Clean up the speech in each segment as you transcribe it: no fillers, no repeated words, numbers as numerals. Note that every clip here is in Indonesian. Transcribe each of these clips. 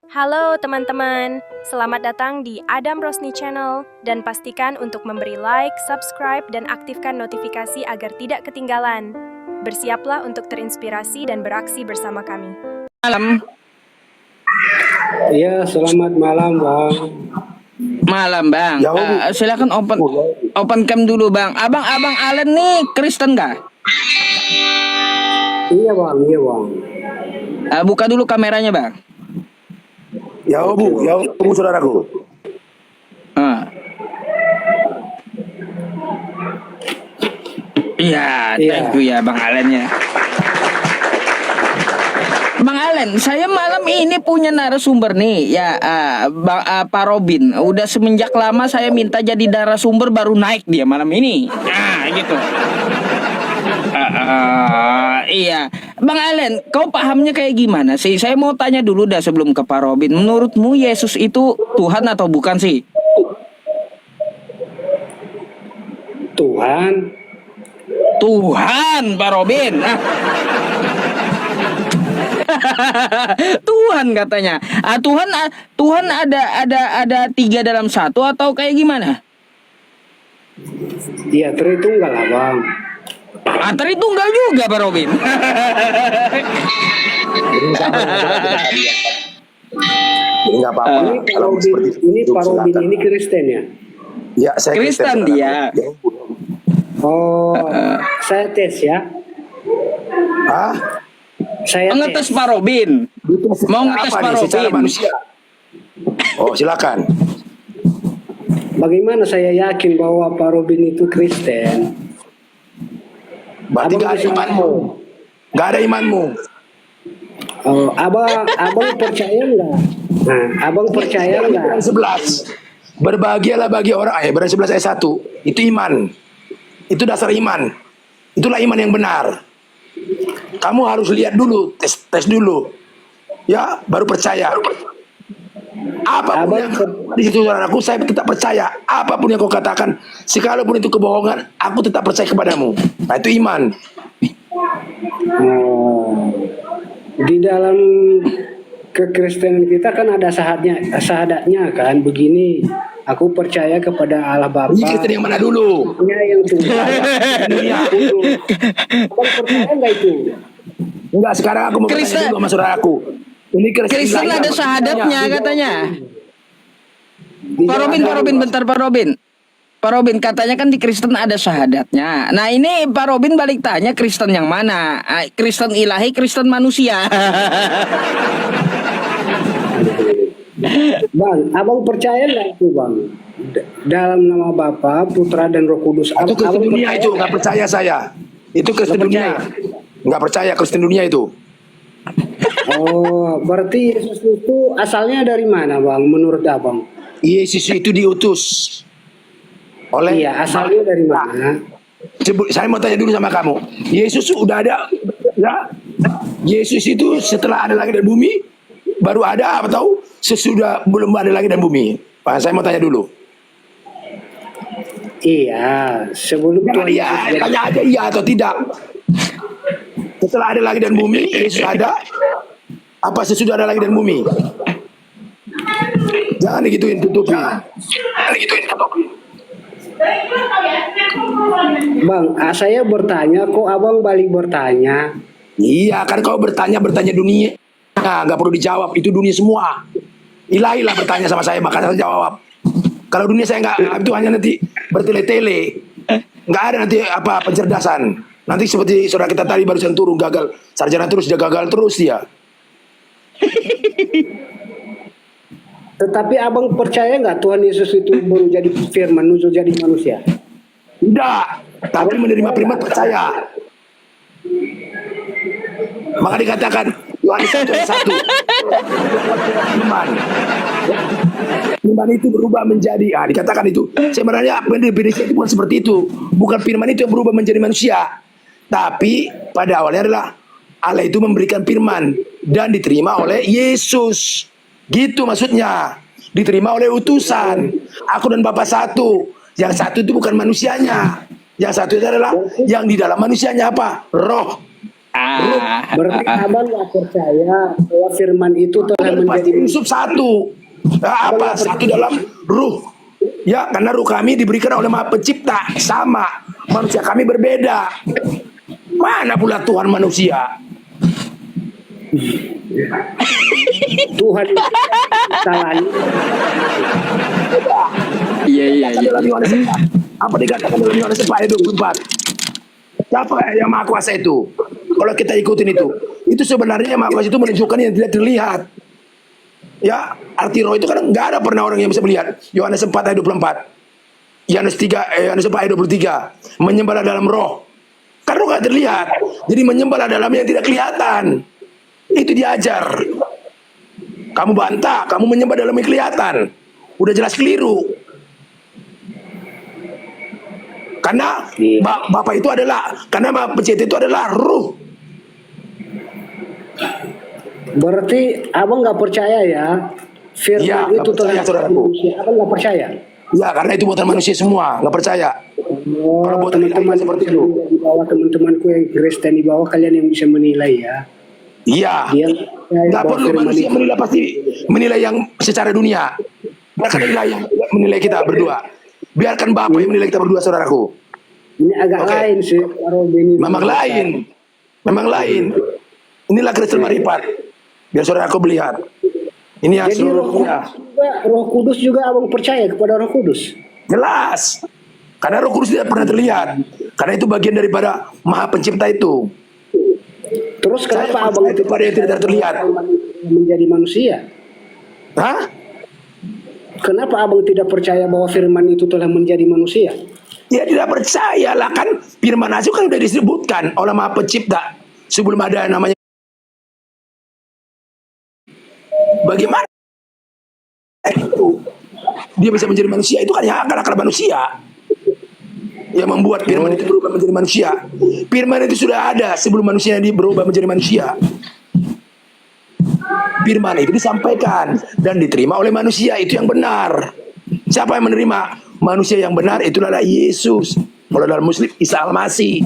Halo teman-teman, selamat datang di Adam Rosni Channel dan pastikan untuk memberi like, subscribe, dan aktifkan notifikasi agar tidak ketinggalan. Bersiaplah untuk terinspirasi dan beraksi bersama kami. Malam. Iya, selamat malam, Bang. Malam, Bang. Silakan open cam dulu, Bang. Abang Allen nih Kristen kah? Iya, Bang. Buka dulu kameranya, Bang. Ya Bu, saudaraku. Iya, thank you ya Bang Allen ya. Bang Allen, saya malam ini punya narasumber nih ya, Pak Robin. Udah semenjak lama saya minta jadi narasumber, baru naik dia malam ini. Nah, gitu. Iya, Bang Allen, kau pahamnya kayak gimana sih? Saya mau tanya dulu dah sebelum ke Pak Robin. Menurutmu Yesus itu Tuhan atau bukan sih? Tuhan, Pak Robin. Tuhan katanya. Tuhan ada tiga dalam satu atau kayak gimana? Iya, Tritunggal lah, Bang. Tritunggal juga, Pak Robin. Jadi nggak apa-apa. Ini Pak Robin ini Kristen ya? Ya, saya Kristen dia. Oh, saya tes ya. Saya ngetes Pak Robin. Mau ngetes Pak Robin secara manusia. Oh, silakan. Bagaimana saya yakin bahwa Pak Robin itu Kristen? Berarti nggak ada imanmu. Nggak ada imanmu. Oh, abang percaya nggak? Nah, abang percaya nggak? 11. Berbahagialah bagi orang. Berani 11 ayat 1. Itu iman. Itu dasar iman. Itulah iman yang benar. Kamu harus lihat dulu, tes dulu. Ya, baru percaya. Apapun yang di situ saudaraku, saya tetap percaya. Apapun yang kau katakan, sekalipun itu kebohongan, aku tetap percaya kepadamu. Nah, itu iman. Di dalam kekristenan kita kan ada syahadatnya kan begini. Aku percaya kepada Allah Bapa. Ini Kristen yang mana dulu? Yang tunggal. Abang percaya nggak itu? Enggak, sekarang aku mau bertanya dulu sama saudaraku. Ini Kristen ada syahadatnya katanya. Pak Robin, bentar Pak Robin. Pak Robin, katanya kan di Kristen ada syahadatnya. Nah ini Pak Robin balik tanya, Kristen yang mana? Kristen ilahi, Kristen manusia. Bang, abang percaya nggak itu, Bang? Dalam nama Bapa, Putra, dan Roh Kudus. Itu Kristen dunia itu, nggak percaya saya. Itu Kristen dunia. Nggak percaya Kristen dunia itu. Oh, berarti Yesus itu asalnya dari mana, Bang? Menurut abang? Yesus itu diutus oleh. Iya, asalnya dari mana? Saya mau tanya dulu sama kamu. Yesus udah ada, ya? Yesus itu setelah ada langit dan bumi, baru ada atau sesudah belum ada langit dan bumi? Pak, saya mau tanya dulu. Iya, sebelum Iya, tanya aja iya atau tidak. Setelah ada langit dan bumi, Yesus ada. Apa sesudah ada langit dan bumi? Jangan digituin, tutupi. Bang, saya bertanya, kok abang balik bertanya? Iya, kan kau bertanya dunia. Nah, nggak perlu dijawab, itu dunia semua. Ilahi lah bertanya sama saya, makanya saya jawab. Kalau dunia saya nggak, itu hanya nanti bertele-tele. Nggak ada nanti apa pencerdasan. Nanti seperti saudara kita tadi barusan turun gagal. Sarjana terus, dia gagal terus dia. Tetapi abang percaya nggak Tuhan Yesus itu baru jadi firman, nuzul jadi manusia? Tidak, tapi menerima firman percaya. Maka dikatakan Yohanes 1 ayat 1. Firman itu berubah menjadi, dikatakan itu. Sebenarnya definisi itu bukan seperti itu. Bukan firman itu yang berubah menjadi manusia. Tapi pada awalnya adalah Allah itu memberikan firman dan diterima oleh Yesus. Gitu maksudnya. Diterima oleh utusan. Aku dan Bapa satu. Yang satu itu bukan manusianya. Yang satu itu adalah yang di dalam manusianya apa? Roh. Berarti abang nggak percaya bahwa firman itu telah menjadi Yusuf satu. Apa? Satu dalam ruh. Ya, karena ruh kami diberikan oleh Maha Pencipta. Sama. Manusia kami berbeda. Mana pula Tuhan manusia? Tuhan salahnya. Iya. Dalam Yohanes 4. Apa dikatakan dalam Yohanes 4 ayat 24? Siapa yang Maha Kuasa itu? Kalau kita ikutin itu sebenarnya Maha Kuasa itu menunjukkan yang tidak terlihat. Ya, arti roh itu kan nggak ada pernah orang yang bisa melihat. Yohanes 4 ayat 24. Yohanes 4 ayat 23. Menyembahlah dalam roh. Kan roh nggak terlihat. Jadi menyembahlah dalam yang tidak kelihatan. Itu diajar. Kamu bantah, kamu menyembah dalam yang kelihatan. Udah jelas keliru. Karena Bapak itu adalah, karena Maha Pencipta itu adalah ruh. Berarti abang nggak percaya ya firman Ya, itu nggak percaya, telah saudaraku. manusia. Abang nggak percaya. Ya, karena itu buatan manusia semua, nggak percaya. Oh, Kalau buatan teman-teman ilahi seperti itu. di bawah, teman-temanku yang Kristen di bawah, kalian yang bisa menilai ya. Iya. Dia Nggak perlu manusia menilai, pasti menilai yang secara dunia. Biarkan yang menilai kita berdua. Biarkan Bapak yang menilai kita berdua, saudaraku. Ini agak Oke. lain sih. Ini Memang lain. Memang lain. Inilah Kristen Maripat. Biar saudaraku melihat. Ini yang Jadi Roh Kudus juga abang percaya kepada Roh Kudus. jelas. Karena Roh Kudus tidak pernah terlihat. Karena itu bagian daripada Maha Pencipta itu. Terus Saya kenapa abang percaya kepada yang tidak terlihat. menjadi manusia? Hah? Kenapa abang tidak percaya bahwa firman itu telah menjadi manusia? Ya tidak percaya lah, kan firman itu kan sudah disebutkan oleh Maha Pencipta sebelum ada namanya. Bagaimana itu dia bisa menjadi manusia? Itu kan yang akal-akal manusia yang membuat firman itu berubah menjadi manusia. Firman itu sudah ada sebelum manusia berubah menjadi manusia. Firman itu disampaikan dan diterima oleh manusia, itu yang benar. Siapa yang menerima? Manusia yang benar itulah Yesus. Kalau dalam Muslim, Isa Al-Masih.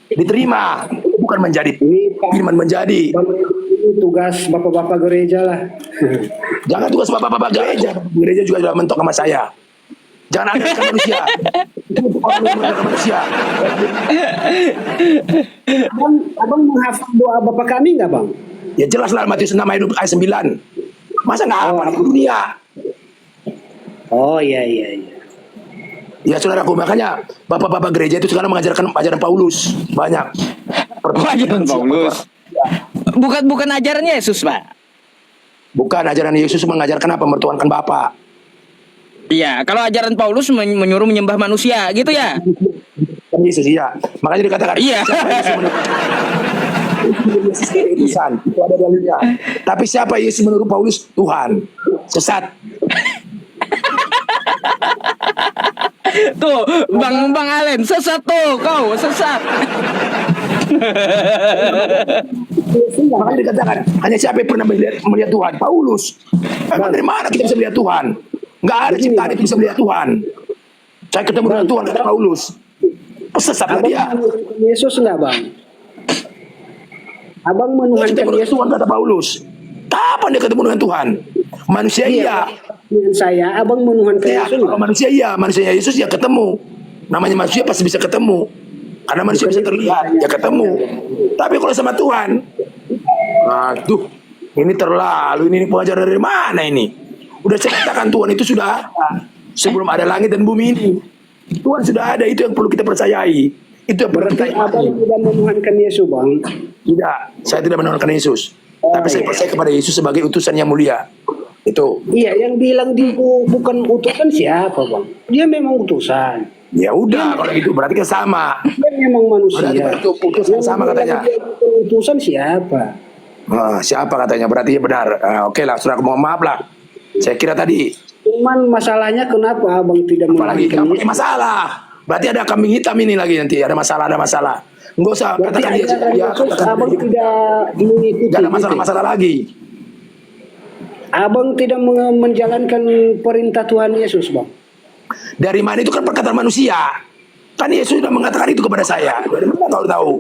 Diterima, bukan menjadi. Firman menjadi. Ini tugas bapak-bapak gereja lah. Jangan tugas bapak-bapak gereja. Gereja juga sudah mentok sama saya. Jangan andalkan manusia. Itu untuk orang yang mengandalkan manusia. Abang menghafal doa bapak kami nggak bang? Ya jelas lah Matius 6 ayat 9. Masa nggak apa di dunia? Oh iya. Ya saudaraku, makanya bapak-bapak gereja itu sekarang mengajarkan ajaran Paulus banyak. Ajaran Paulus. Bukan ajarannya Yesus, Pak. Bukan ajaran Yesus mengajarkan apa? Mertuankan Bapa. Iya, kalau ajaran Paulus menyuruh menyembah manusia, gitu ya. Kan Yesus iya. Makanya dikatakan Iya. Tuhan, itu ada dalilnya. Tapi siapa Yesus menurut Paulus? Tuhan. Sesat. Tuh, Bang Alen, sesat tuh, kau sesat. Makanya dikatakan hanya siapa yang pernah melihat Tuhan? Paulus. Emang dari mana kita bisa melihat Tuhan? Nggak ada ciptaan itu bisa melihat Tuhan. Saya ketemu dengan Tuhan, kata Paulus. Sesatlah Abang dia. menuhankan Yesus nggak bang? Abang Saya menuhankan ketemu dengan Yesus. Tuhan, kata Paulus. Kapan dia ketemu dengan Tuhan? Manusia iya. Dengan saya, abang menuhankan Ya, Yesus kalau nggak? manusia iya, manusia Yesus ya ketemu. Namanya manusia pasti bisa ketemu. Karena manusia bisa terlihat, ya ketemu. Tapi kalau sama Tuhan, aduh, ini terlalu, ini pengajaran dari mana ini? Udah saya katakan Tuhan itu sudah ada. Sebelum ada langit dan bumi ini. Tuhan sudah ada, itu yang perlu kita percayai. Itu yang perlu kita Berarti abang imani. tidak menuhankan Yesus bang? Tidak, saya tidak menolakkan Yesus. Tapi saya percaya kepada Yesus sebagai utusan yang mulia. Itu. Iya, yang bilang dia bukan utusan siapa bang? Dia memang utusan. Ya udah, kalau gitu berarti kan sama. Dia memang manusia. Berarti utusan sama katanya. Dia bukan utusan siapa? Siapa katanya? Berarti benar. Oke lah, saudara, mohon maaf lah. Saya kira tadi. Cuman masalahnya kenapa abang tidak Apalagi menuhankan nggak pakai Yesus? masalah. Berarti ada kambing hitam ini lagi nanti. Ada masalah. Nggak usah Berarti katakan dia. ajaran Ya, Yesus katakan abang dia. tidak mengikuti. Nggak ada gitu. masalah lagi. Abang tidak menjalankan perintah Tuhan Yesus bang. Dari mana itu kan perkataan manusia. Kan Yesus sudah mengatakan itu kepada saya. Dari mana kau tahu?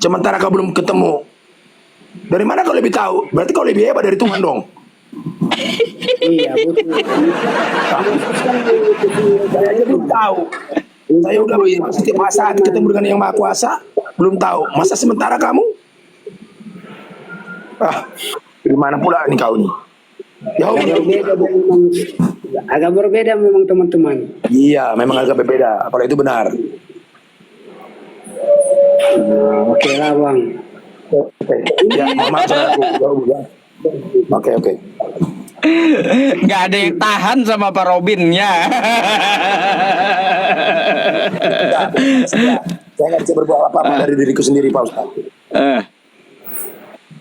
sementara kau belum ketemu. Dari mana kau lebih tahu? Berarti kau lebih hebat dari Tuhan dong. Iya, betul. Saya aja belum tahu. Saya udah setiap saat ketemu dengan Yang Maha Kuasa, belum tahu. Masa sementara kamu? Dari mana pula nih kau nih? Ya, Agak berbeda memang teman-teman. iya, memang agak berbeda. Kalau itu benar. Nah, oke lah bang. Oke. Ya, maaf saudaraku. Oke. Nggak ada yang tahan sama Pak Robin ya. Saya nggak bisa berbuat apa-apa dari diriku sendiri, Pak Ustaz.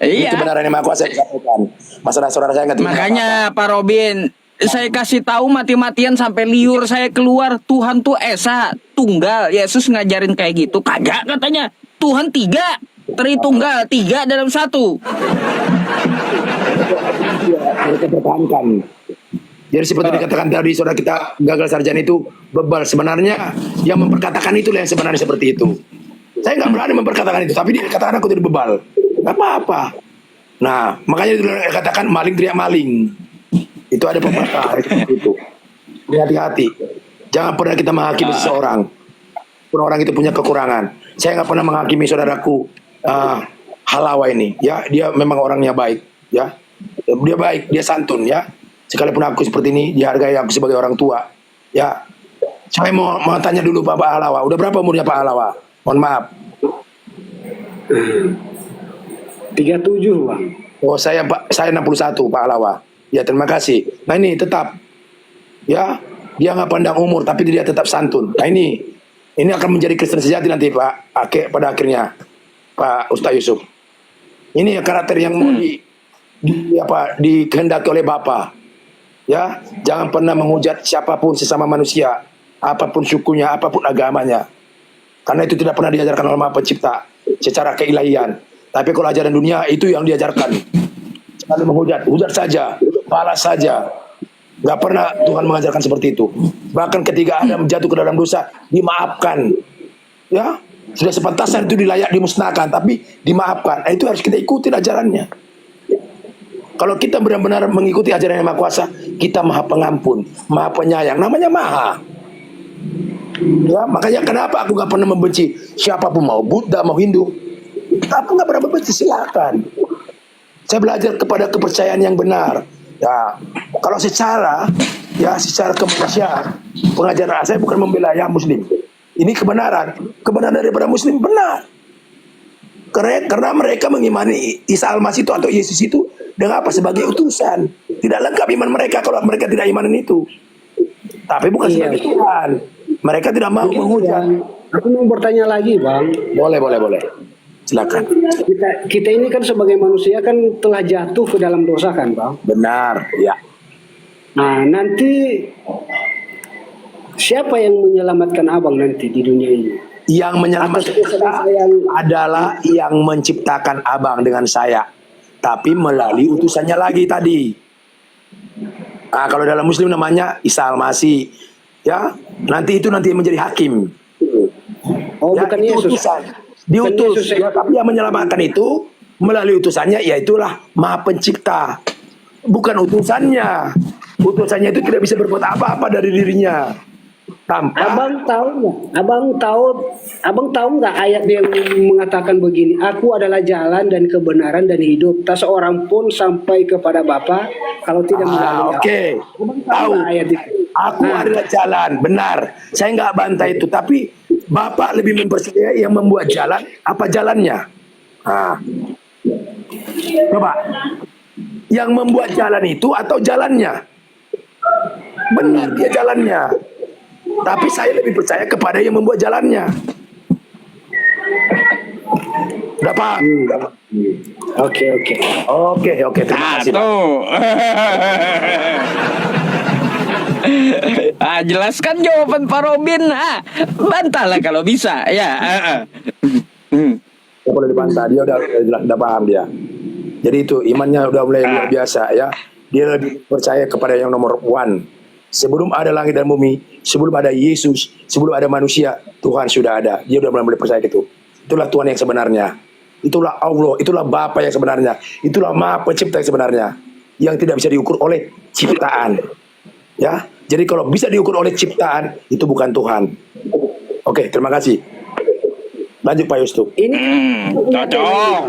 Ini Iya. kebenaran Yang Maha Kuasa yang disampaikan. Masalah saudara saya nggak terima Makanya Pak Robin, saya kasih tahu mati-matian sampai liur saya keluar. Tuhan tuh Esa tunggal. Yesus ngajarin kayak gitu. Kagak katanya. Tuhan 3, Tritunggal, 3 dalam 1. mereka pertahankan. Jadi seperti dikatakan tadi saudara kita gagal sarjana itu bebal. Sebenarnya yang memperkatakan itulah yang sebenarnya seperti itu. Saya nggak berani memperkatakan itu, tapi dia katakan aku tidak bebal. Nggak apa-apa. Nah, makanya itu katakan maling teriak maling. Itu ada pepatah itu. Hati-hati. Jangan pernah kita menghakimi seseorang. Pun orang itu punya kekurangan. Saya nggak pernah menghakimi saudaraku Halawa ini. Ya, dia memang orangnya baik. Ya, dia baik, dia santun. Ya, sekalipun aku seperti ini, dihargai aku sebagai orang tua. Ya, saya mau tanya dulu Pak Halawa. Udah berapa umurnya Pak Halawa? Mohon maaf. 37 bang. Oh, saya 61 Pak Halawa. Ya, terima kasih. Nah ini tetap, ya, dia nggak pandang umur, tapi dia tetap santun. Nah ini akan menjadi Kristen sejati nanti Pak. Pada akhirnya Pak Ustaz Yusuf. Ini karakter yang mau dikehendaki oleh Bapa. Ya, jangan pernah menghujat siapapun sesama manusia, apapun sukunya, apapun agamanya. Karena itu tidak pernah diajarkan oleh Maha Pencipta secara keilahian. Tapi kalau ajaran dunia itu yang diajarkan. Selalu hujat saja, balas saja. Gak pernah Tuhan mengajarkan seperti itu. Bahkan ketika Adam jatuh ke dalam dosa, dimaafkan. Ya, sudah sepantasnya itu dimusnahkan, tapi dimaafkan. Nah, itu harus kita ikuti ajarannya. Kalau kita benar-benar mengikuti ajaran Yang Maha Kuasa, kita Maha Pengampun, Maha Penyayang. Namanya Maha. Ya, makanya kenapa aku gak pernah membenci siapapun, mau Buddha, mau Hindu. Aku gak pernah membenci, silakan. Saya belajar kepada kepercayaan yang benar. Ya, kalau secara kemanusiaan, pengajaran saya bukan membela yang Muslim. Ini kebenaran daripada Muslim benar. Karena mereka mengimani Isa Al-Masih itu atau Yesus itu dengan apa? Sebagai utusan. Tidak lengkap iman mereka kalau mereka tidak imanin itu. Tapi bukan sebagai Tuhan. Mereka tidak mau menghujat. Aku mau bertanya lagi bang. Boleh. Silakan. Kita ini kan sebagai manusia kan telah jatuh ke dalam dosa kan bang. Benar, ya. Nah nanti siapa yang menyelamatkan abang nanti di dunia ini? Yang menyelamatkan kita adalah yang menciptakan abang dengan saya, tapi melalui utusannya lagi tadi. Nah, kalau dalam Muslim namanya Isa Al-Masih, ya. Nanti menjadi hakim. Oh, ya, bukan Yesus. Utusan. Diutus, ya, tapi yang menyelamatkan itu melalui utusannya, yaitulah Maha Pencipta, bukan utusannya. Utusannya itu tidak bisa berbuat apa-apa dari dirinya. Tanpa Abang tahu nggak ayat yang mengatakan begini, aku adalah jalan dan kebenaran dan hidup, tak seorang pun sampai kepada Bapa kalau tidak melalui aku. Oke. Tahu ayat itu. Aku adalah jalan, benar. Saya nggak bantah itu, tapi Bapak lebih mempercayai yang membuat jalan apa jalannya? Nah, coba, yang membuat jalan itu atau jalannya? Benar dia jalannya. Tapi saya lebih percaya kepada yang membuat jalannya. Udah paham? Oke. Terima kasih. Jelaskan jawaban Pak Robin. Bantahlah kalau bisa. Ya. Boleh dibantah, dia udah paham dia. Jadi itu imannya udah mulai luar biasa ya. Dia lebih percaya kepada yang nomor one. Sebelum ada langit dan bumi, sebelum ada Yesus, sebelum ada manusia, Tuhan sudah ada. Dia udah mulai percaya gitu. Itulah Tuhan yang sebenarnya. itulah Allah, itulah Bapa yang sebenarnya, itulah Maha Pencipta yang sebenarnya, yang tidak bisa diukur oleh ciptaan. Ya, jadi kalau bisa diukur oleh ciptaan, itu bukan Tuhan. Oke, terima kasih. Lanjut Pak Yusuf. Ini Cocok.